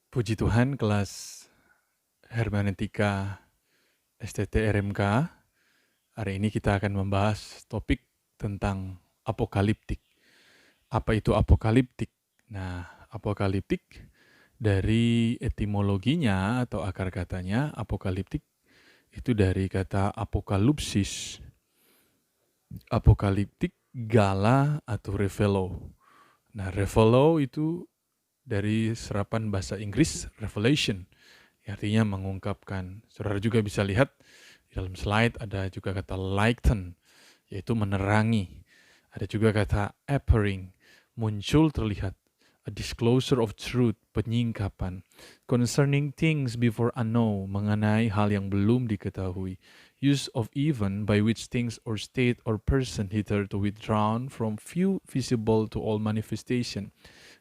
Puji Tuhan, kelas Hermeneutika STT RMK. Hari ini kita akan membahas topik tentang apokaliptik. Apa itu apokaliptik? Nah, apokaliptik dari etimologinya atau akar katanya, apokaliptik itu dari kata apokalipsis. Apokaliptik, gala atau revelo. Nah, revelo itu dari serapan bahasa Inggris, revelation. Artinya mengungkapkan. Saudara juga bisa lihat di dalam slide ada juga kata lighten, yaitu menerangi. Ada juga kata appearing, muncul terlihat. A disclosure of truth, penyingkapan. Concerning things before unknown, mengenai hal yang belum diketahui. Use of even, by which things or state or person hitherto withdrawn from view visible to all manifestation.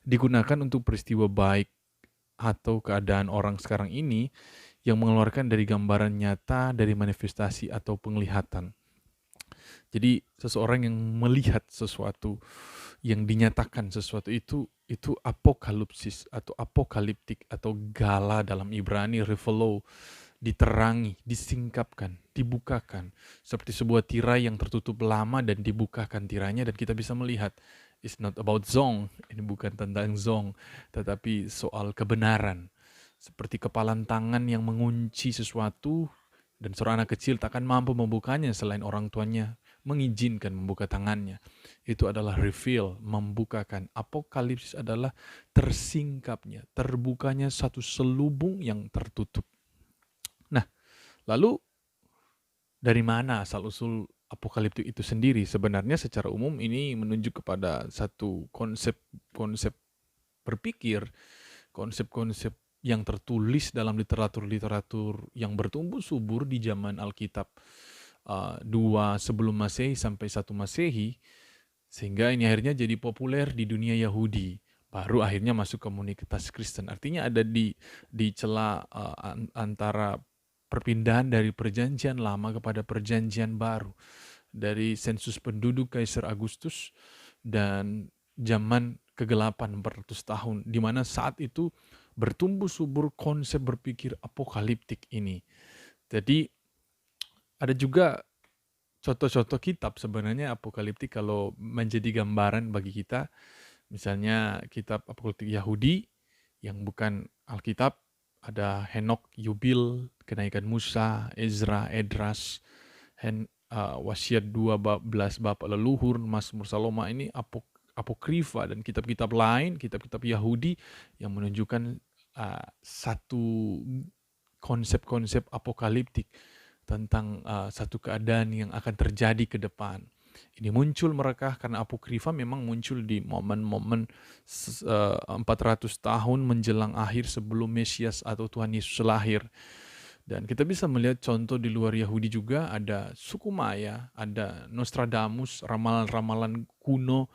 Digunakan untuk peristiwa baik atau keadaan orang sekarang ini yang mengeluarkan dari gambaran nyata dari manifestasi atau penglihatan. Jadi seseorang yang melihat sesuatu, yang dinyatakan sesuatu itu apokalipsis atau apokaliptik atau gala dalam Ibrani, revelo, diterangi, disingkapkan, dibukakan. Seperti sebuah tirai yang tertutup lama dan dibukakan tirainya dan kita bisa melihat. It's not about zong, ini bukan tentang zong, tetapi soal kebenaran. Seperti kepalan tangan yang mengunci sesuatu dan seorang anak kecil takkan mampu membukanya selain orang tuanya mengizinkan membuka tangannya. Itu adalah reveal, membukakan. Apokalipsis adalah tersingkapnya, terbukanya satu selubung yang tertutup. Nah, lalu dari mana asal-usul apokaliptik itu sendiri? Sebenarnya secara umum ini menunjuk kepada satu konsep berpikir, konsep-konsep yang tertulis dalam literatur-literatur yang bertumbuh subur di zaman Alkitab 2 sebelum Masehi sampai 1 Masehi, sehingga ini akhirnya jadi populer di dunia Yahudi. Baru akhirnya masuk komunitas Kristen. Artinya ada di celah antara perpindahan dari perjanjian lama kepada perjanjian baru. Dari sensus penduduk Kaisar Agustus dan zaman kegelapan 400 tahun, di mana saat itu bertumbuh subur konsep berpikir apokaliptik ini. Jadi ada juga contoh-contoh kitab sebenarnya apokaliptik kalau menjadi gambaran bagi kita. Misalnya kitab apokaliptik Yahudi yang bukan Alkitab, ada Henok, Yubil, Kenaikan Musa, Ezra, Edras, Wasiat 12 Bapak Leluhur, Mazmur Saloma. Ini apokrifa dan kitab-kitab lain, kitab-kitab Yahudi yang menunjukkan satu konsep-konsep apokaliptik tentang satu keadaan yang akan terjadi ke depan. Ini muncul mereka karena apokrifa memang muncul di momen-momen 400 tahun menjelang akhir sebelum Mesias atau Tuhan Yesus lahir. Dan kita bisa melihat contoh di luar Yahudi juga, ada suku Maya, ada Nostradamus, ramalan-ramalan kuno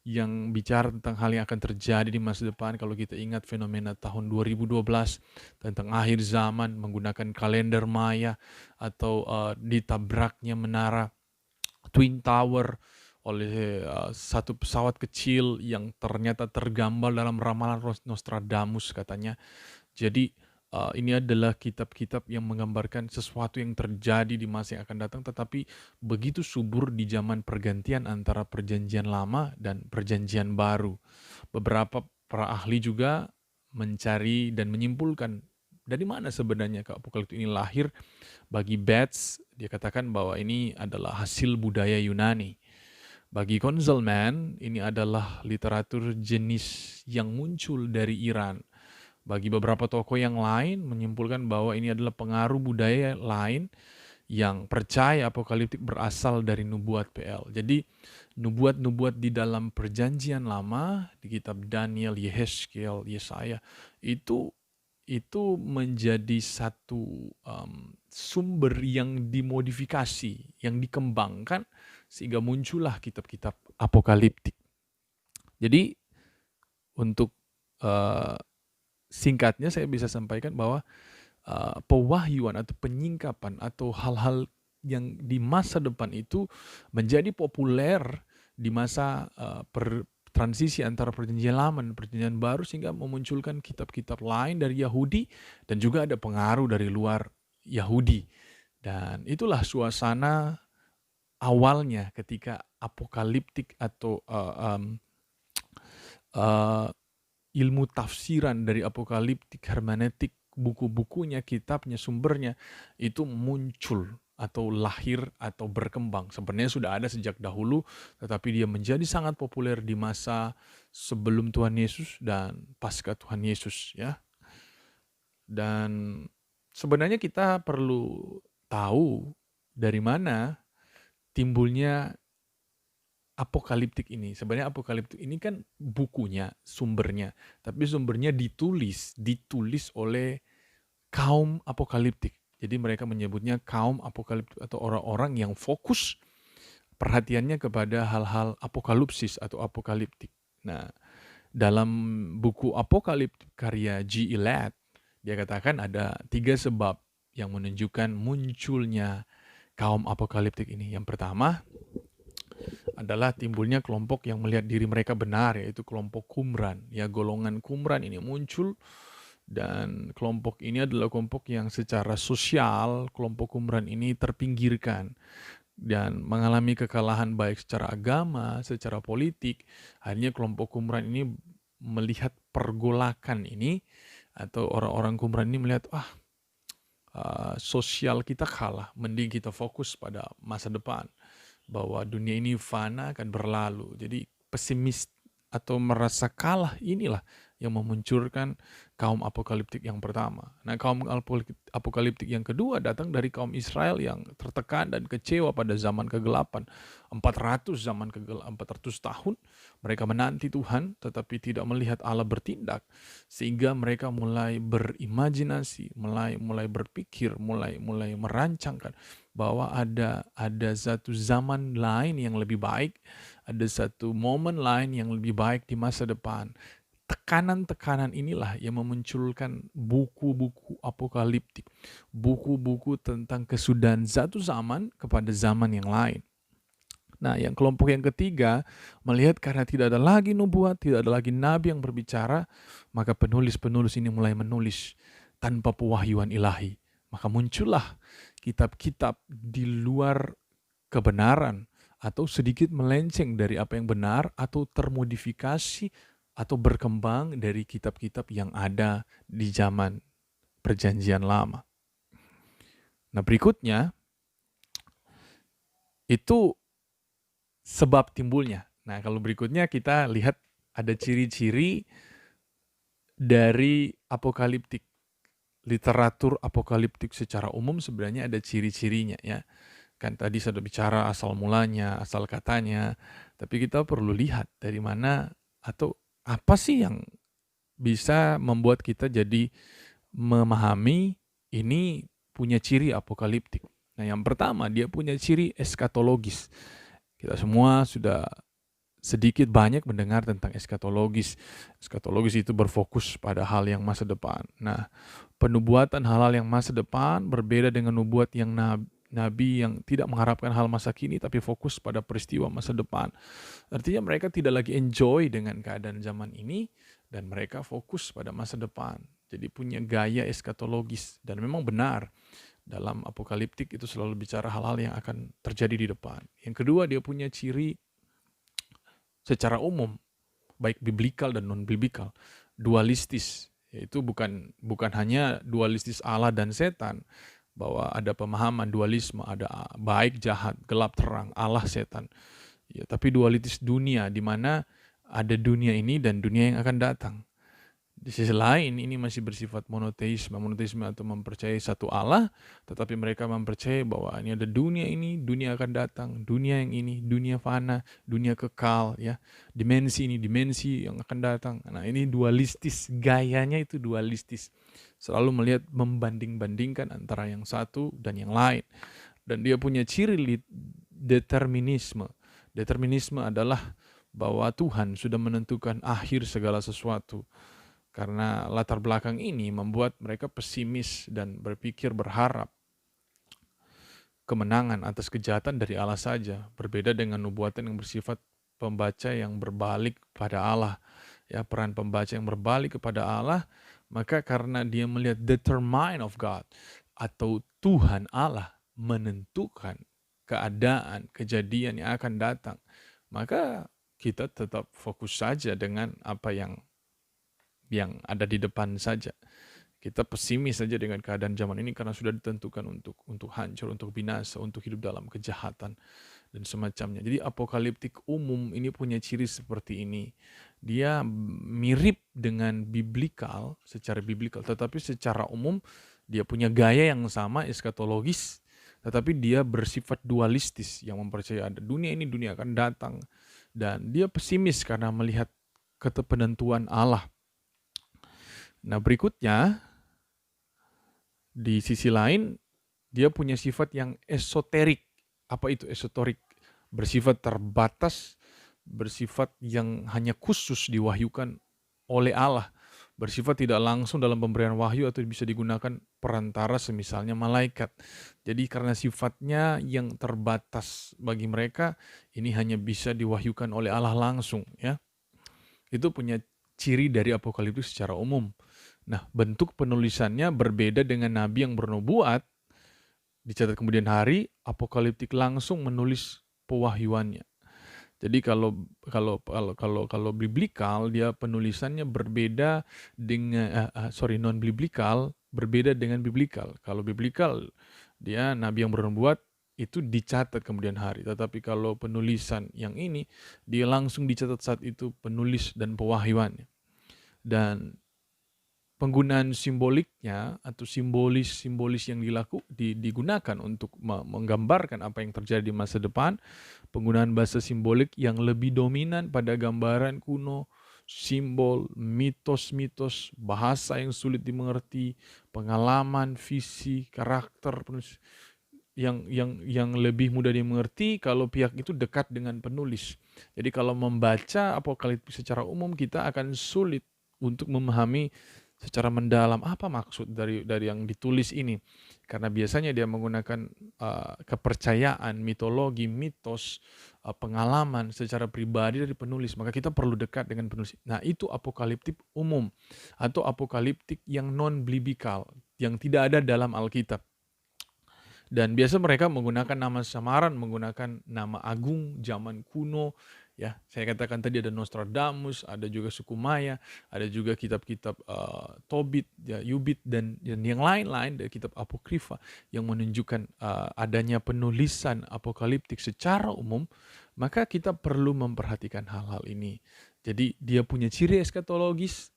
yang bicara tentang hal yang akan terjadi di masa depan. Kalau kita ingat fenomena tahun 2012 tentang akhir zaman menggunakan kalender Maya atau ditabraknya menara Twin Tower oleh satu pesawat kecil yang ternyata tergambar dalam ramalan Nostradamus katanya. Jadi ini adalah kitab-kitab yang menggambarkan sesuatu yang terjadi di masa yang akan datang, tetapi begitu subur di zaman pergantian antara perjanjian lama dan perjanjian baru. Beberapa para ahli juga mencari dan menyimpulkan dari mana sebenarnya apokaliptik ini lahir. Bagi Betts, dia katakan bahwa ini adalah hasil budaya Yunani. Bagi Konzelman, ini adalah literatur jenis yang muncul dari Iran. Bagi beberapa tokoh yang lain menyimpulkan bahwa ini adalah pengaruh budaya lain yang percaya apokaliptik berasal dari nubuat PL. Jadi nubuat-nubuat di dalam perjanjian lama, di kitab Daniel, Yehezkiel, Yesaya, itu menjadi satu sumber yang dimodifikasi, yang dikembangkan, sehingga muncullah kitab-kitab apokaliptik. Jadi untuk singkatnya saya bisa sampaikan bahwa pewahyuan atau penyingkapan atau hal-hal yang di masa depan itu menjadi populer di masa transisi antara perjanjian lama dan perjanjian baru sehingga memunculkan kitab-kitab lain dari Yahudi dan juga ada pengaruh dari luar Yahudi. Dan itulah suasana awalnya ketika apokaliptik atau ilmu tafsiran dari apokaliptik, hermeneutik, buku-bukunya, kitabnya, sumbernya itu muncul atau lahir atau berkembang. Sebenarnya sudah ada sejak dahulu, tetapi dia menjadi sangat populer di masa sebelum Tuhan Yesus dan pasca Tuhan Yesus, ya. Dan sebenarnya kita perlu tahu dari mana timbulnya apokaliptik ini. Sebenarnya apokaliptik ini kan bukunya, sumbernya. Tapi sumbernya ditulis oleh kaum apokaliptik. Jadi mereka menyebutnya kaum apokaliptik atau orang-orang yang fokus perhatiannya kepada hal-hal apokalipsis atau apokaliptik. Nah, dalam buku Apokaliptik karya G. Elad, dia katakan ada 3 sebab yang menunjukkan munculnya kaum apokaliptik ini. Yang pertama adalah timbulnya kelompok yang melihat diri mereka benar, yaitu kelompok Qumran. Ya, golongan Qumran ini muncul dan kelompok ini adalah kelompok yang secara sosial, kelompok Qumran ini terpinggirkan dan mengalami kekalahan baik secara agama, secara politik. Akhirnya kelompok Qumran ini melihat pergolakan ini atau orang-orang Qumran ini melihat sosial kita kalah, mending kita fokus pada masa depan, bahwa dunia ini fana akan berlalu. Jadi pesimis atau merasa kalah inilah yang memunculkan kaum apokaliptik yang pertama. Nah, kaum apokaliptik yang kedua datang dari kaum Israel yang tertekan dan kecewa pada zaman kegelapan. 400 tahun mereka menanti Tuhan tetapi tidak melihat Allah bertindak, sehingga mereka mulai berimajinasi, mulai berpikir, mulai merancangkan bahwa ada satu zaman lain yang lebih baik, ada satu momen lain yang lebih baik di masa depan. Tekanan-tekanan inilah yang memunculkan buku-buku apokaliptik, buku-buku tentang kesudahan satu zaman kepada zaman yang lain. Nah, yang kelompok yang ketiga melihat karena tidak ada lagi nubuat, tidak ada lagi nabi yang berbicara, maka penulis-penulis ini mulai menulis tanpa pewahyuan ilahi. Maka muncullah kitab-kitab di luar kebenaran atau sedikit melenceng dari apa yang benar atau termodifikasi atau berkembang dari kitab-kitab yang ada di zaman perjanjian lama. Nah, berikutnya itu sebab timbulnya. Nah, kalau berikutnya kita lihat ada ciri-ciri dari apokaliptik. Literatur apokaliptik secara umum sebenarnya ada ciri-cirinya, ya. Kan tadi sudah bicara asal mulanya, asal katanya, tapi kita perlu lihat dari mana atau apa sih yang bisa membuat kita jadi memahami ini punya ciri apokaliptik. Nah, yang pertama dia punya ciri eskatologis. Kita semua sudah sedikit banyak mendengar tentang eskatologis. Eskatologis itu berfokus pada hal yang masa depan. Nah, penubuatan hal-hal yang masa depan berbeda dengan nubuat yang nabi yang tidak mengharapkan hal masa kini tapi fokus pada peristiwa masa depan. Artinya mereka tidak lagi enjoy dengan keadaan zaman ini dan mereka fokus pada masa depan. Jadi punya gaya eskatologis dan memang benar dalam apokaliptik itu selalu bicara hal-hal yang akan terjadi di depan. Yang kedua, dia punya ciri secara umum baik biblikal dan non biblikal, dualistis, yaitu bukan hanya dualistis Allah dan setan, bahwa ada pemahaman dualisme, ada baik, jahat, gelap, terang, Allah, setan. Ya, tapi dualitas dunia, di mana ada dunia ini dan dunia yang akan datang. Di sisi lain, ini masih bersifat monoteisme atau mempercayai satu Allah, tetapi mereka mempercayai bahwa ini ada dunia ini, dunia akan datang, dunia yang ini, dunia fana, dunia kekal, ya, dimensi ini, dimensi yang akan datang. Nah, ini dualistis, gayanya itu dualistis. Selalu melihat membanding-bandingkan antara yang satu dan yang lain. Dan dia punya ciri determinisme. Determinisme adalah bahwa Tuhan sudah menentukan akhir segala sesuatu. Karena latar belakang ini membuat mereka pesimis dan berharap kemenangan atas kejahatan dari Allah saja. Berbeda dengan nubuatan yang bersifat pembaca yang berbalik kepada Allah. Ya, peran pembaca yang berbalik kepada Allah, maka karena dia melihat determine of God atau Tuhan Allah menentukan keadaan, kejadian yang akan datang, maka kita tetap fokus saja dengan apa yang ada di depan saja. Kita pesimis saja dengan keadaan zaman ini karena sudah ditentukan untuk hancur, untuk binasa, untuk hidup dalam kejahatan dan semacamnya. Jadi apokaliptik umum ini punya ciri seperti ini. Dia mirip dengan biblikal, secara biblikal, tetapi secara umum dia punya gaya yang sama, eskatologis, tetapi dia bersifat dualistis, yang mempercayai ada dunia ini, dunia akan datang. Dan dia pesimis karena melihat penentuan Allah. Nah, berikutnya, di sisi lain, dia punya sifat yang esoterik. Apa itu esoterik? Bersifat terbatas, bersifat yang hanya khusus diwahyukan oleh Allah. Bersifat tidak langsung dalam pemberian wahyu atau bisa digunakan perantara semisalnya malaikat. Jadi karena sifatnya yang terbatas bagi mereka, ini hanya bisa diwahyukan oleh Allah langsung. Ya, itu punya ciri dari apokaliptik secara umum. Nah, bentuk penulisannya berbeda dengan nabi yang bernubuat. Dicatat kemudian hari, apokaliptik langsung menulis pewahyuannya. Jadi kalau biblikal, dia penulisannya berbeda dengan non biblikal berbeda dengan biblikal. Kalau biblikal, dia nabi yang bernubuat itu dicatat kemudian hari. Tetapi kalau penulisan yang ini, dia langsung dicatat saat itu penulis dan pewahyuannya. Dan penggunaan simboliknya atau simbolis yang digunakan untuk menggambarkan apa yang terjadi di masa depan, penggunaan bahasa simbolik yang lebih dominan pada gambaran kuno, simbol, mitos-mitos, bahasa yang sulit dimengerti, pengalaman, visi, karakter yang lebih mudah dimengerti kalau pihak itu dekat dengan penulis. Jadi kalau membaca apokaliptik secara umum, kita akan sulit untuk memahami secara mendalam apa maksud dari yang ditulis ini, karena biasanya dia menggunakan kepercayaan, mitologi, mitos, pengalaman secara pribadi dari penulis, maka kita perlu dekat dengan penulis. Nah, itu apokaliptik umum atau apokaliptik yang non-biblikal, yang tidak ada dalam Alkitab. Dan biasa mereka menggunakan nama samaran, menggunakan nama agung zaman kuno. Ya, saya katakan tadi ada Nostradamus, ada juga suku Maya, ada juga kitab-kitab Tobit, ya, Yubit, dan yang lain-lain dari kitab apokrifa yang menunjukkan adanya penulisan apokaliptik secara umum. Maka kita perlu memperhatikan hal-hal ini. Jadi dia punya ciri eskatologis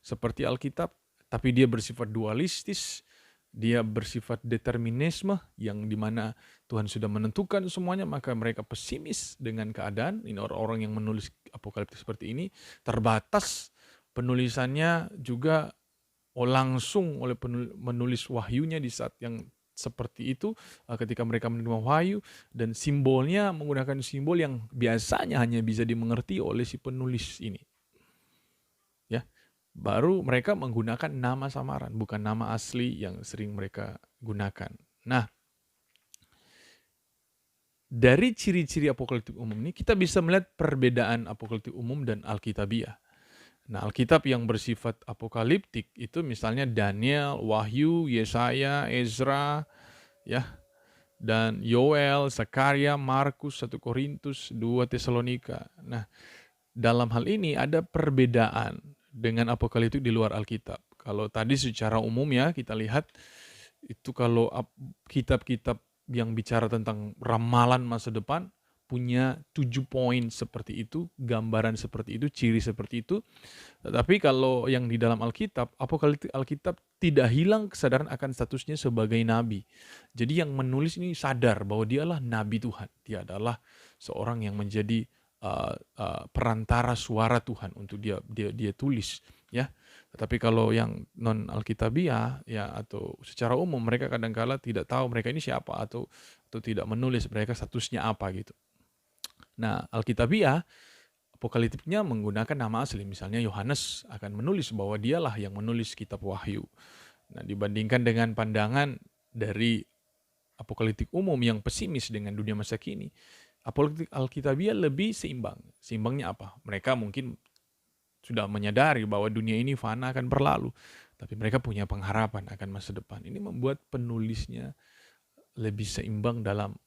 seperti Alkitab, tapi dia bersifat dualistis. Dia bersifat determinisme yang dimana Tuhan sudah menentukan semuanya, maka mereka pesimis dengan keadaan. Ini orang-orang yang menulis apokaliptik seperti ini, terbatas penulisannya juga langsung oleh menulis wahyunya di saat yang seperti itu, ketika mereka menerima wahyu, dan simbolnya menggunakan simbol yang biasanya hanya bisa dimengerti oleh si penulis ini. Ya. Baru mereka menggunakan nama samaran, bukan nama asli yang sering mereka gunakan. Nah, dari ciri-ciri apokaliptik umum ini, kita bisa melihat perbedaan apokaliptik umum dan Alkitabiah. Nah, Alkitab yang bersifat apokaliptik itu misalnya Daniel, Wahyu, Yesaya, Ezra, ya, dan Yoel, Zakaria, Markus, 1 Korintus, 2 Tesalonika. Nah, dalam hal ini ada perbedaan dengan apokaliptik di luar Alkitab. Kalau tadi secara umum ya kita lihat itu, kalau kitab-kitab yang bicara tentang ramalan masa depan punya 7 poin seperti itu, gambaran seperti itu, ciri seperti itu. Tetapi kalau yang di dalam Alkitab, apokaliptik Alkitab tidak hilang kesadaran akan statusnya sebagai nabi. Jadi yang menulis ini sadar bahwa dialah nabi Tuhan. Dia adalah seorang yang menjadi perantara suara Tuhan untuk dia tulis, ya. Tetapi kalau yang non Alkitabiah, ya, atau secara umum mereka kadang-kala tidak tahu mereka ini siapa, atau tidak menulis mereka statusnya apa gitu. Nah, Alkitabiah apokaliptiknya menggunakan nama asli, misalnya Yohanes akan menulis bahwa dialah yang menulis kitab Wahyu. Nah, dibandingkan dengan pandangan dari apokaliptik umum yang pesimis dengan dunia masa kini, Apologetik Alkitabiah lebih seimbang. Seimbangnya apa? Mereka mungkin sudah menyadari bahwa dunia ini fana akan berlalu, tapi mereka punya pengharapan akan masa depan. Ini membuat penulisnya lebih seimbang dalam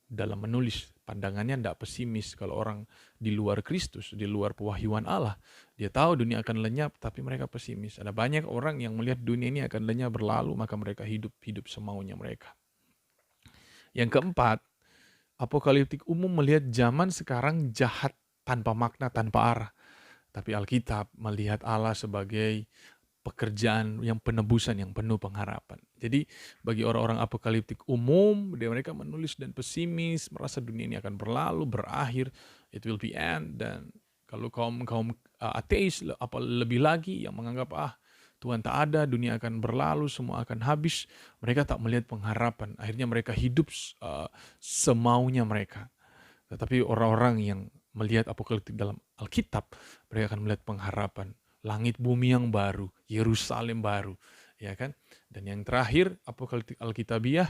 menulis. Pandangannya tidak pesimis. Kalau orang di luar Kristus, di luar pewahyuan Allah, dia tahu dunia akan lenyap, tapi mereka pesimis. Ada banyak orang yang melihat dunia ini akan lenyap berlalu, maka mereka hidup semaunya mereka. Yang keempat, apokaliptik umum melihat zaman sekarang jahat tanpa makna, tanpa arah. Tapi Alkitab melihat Allah sebagai pekerjaan yang penebusan, yang penuh pengharapan. Jadi bagi orang-orang apokaliptik umum, mereka menulis dan pesimis, merasa dunia ini akan berlalu, berakhir, it will be end. Dan kalau kaum ateis, lebih lagi yang menganggap Tuhan tak ada, dunia akan berlalu, semua akan habis, mereka tak melihat pengharapan. Akhirnya mereka hidup semaunya mereka. Tetapi orang-orang yang melihat apokaliptik dalam Alkitab, mereka akan melihat pengharapan, langit bumi yang baru, Yerusalem baru, ya kan? Dan yang terakhir, apokaliptik Alkitabiah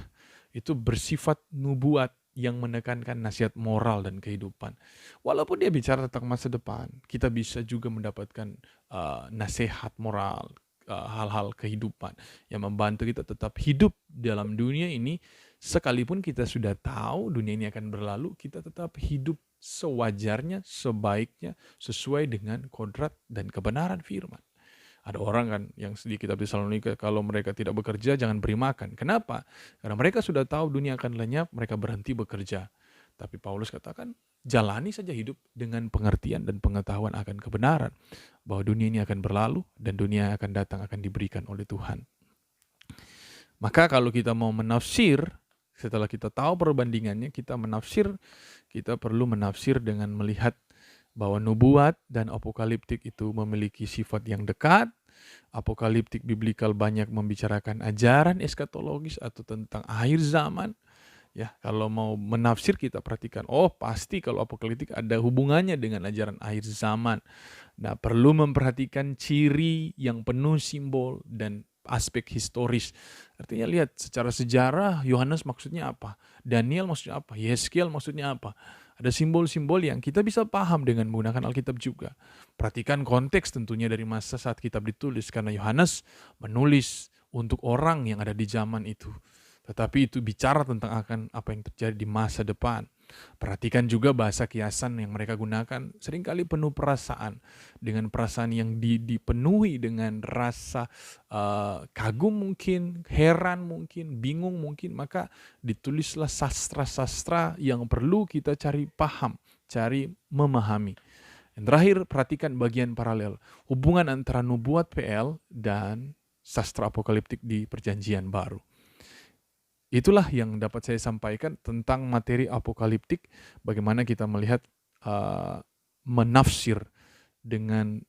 itu bersifat nubuat yang menekankan nasihat moral dan kehidupan. Walaupun dia bicara tentang masa depan, kita bisa juga mendapatkan nasihat moral, hal-hal kehidupan yang membantu kita tetap hidup dalam dunia ini. Sekalipun kita sudah tahu dunia ini akan berlalu, kita tetap hidup sewajarnya, sebaiknya, sesuai dengan kodrat dan kebenaran firman. Ada orang kan yang di kitab Tesalonika, kalau mereka tidak bekerja jangan beri makan. Kenapa? Karena mereka sudah tahu dunia akan lenyap, mereka berhenti bekerja. Tapi Paulus katakan, jalani saja hidup dengan pengertian dan pengetahuan akan kebenaran, bahwa dunia ini akan berlalu dan dunia yang akan datang akan diberikan oleh Tuhan. Maka kalau kita mau menafsir, setelah kita tahu perbandingannya, kita perlu menafsir dengan melihat bahwa nubuat dan apokaliptik itu memiliki sifat yang dekat. Apokaliptik biblikal banyak membicarakan ajaran eskatologis atau tentang akhir zaman. Ya, kalau mau menafsir kita perhatikan, pasti kalau apokaliptik ada hubungannya dengan ajaran akhir zaman. Nah, perlu memperhatikan ciri yang penuh simbol dan aspek historis. Artinya lihat secara sejarah, Yohanes maksudnya apa? Daniel maksudnya apa? Yeskiel maksudnya apa? Ada simbol-simbol yang kita bisa paham dengan menggunakan Alkitab juga. Perhatikan konteks tentunya dari masa saat kitab ditulis, karena Yohanes menulis untuk orang yang ada di zaman itu. Tetapi itu bicara tentang akan apa yang terjadi di masa depan. Perhatikan juga bahasa kiasan yang mereka gunakan, seringkali penuh perasaan, dengan perasaan yang dipenuhi dengan rasa kagum mungkin, heran mungkin, bingung mungkin, maka ditulislah sastra-sastra yang perlu kita cari paham, cari memahami. Yang terakhir, perhatikan bagian paralel, hubungan antara nubuat PL dan sastra apokaliptik di Perjanjian Baru. Itulah yang dapat saya sampaikan tentang materi apokaliptik, bagaimana kita melihat menafsir dengan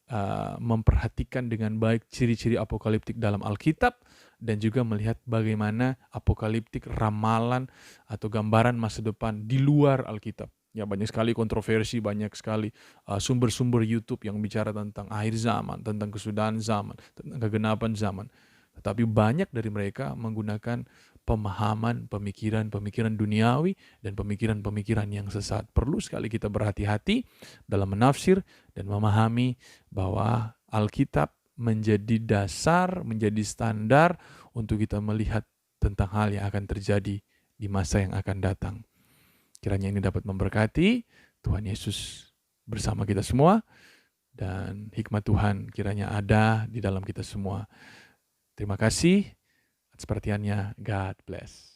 memperhatikan dengan baik ciri-ciri apokaliptik dalam Alkitab, dan juga melihat bagaimana apokaliptik ramalan atau gambaran masa depan di luar Alkitab. Ya, banyak sekali kontroversi, banyak sekali sumber-sumber YouTube yang bicara tentang akhir zaman, tentang kesudahan zaman, tentang kegenapan zaman. Tetapi banyak dari mereka menggunakan pemahaman, pemikiran duniawi, dan pemikiran yang sesat. Perlu sekali kita berhati-hati dalam menafsir dan memahami bahwa Alkitab menjadi dasar, menjadi standar untuk kita melihat tentang hal yang akan terjadi di masa yang akan datang. Kiranya ini dapat memberkati. Tuhan Yesus bersama kita semua, dan hikmat Tuhan kiranya ada di dalam kita semua. Terima kasih atas perhatiannya. God bless.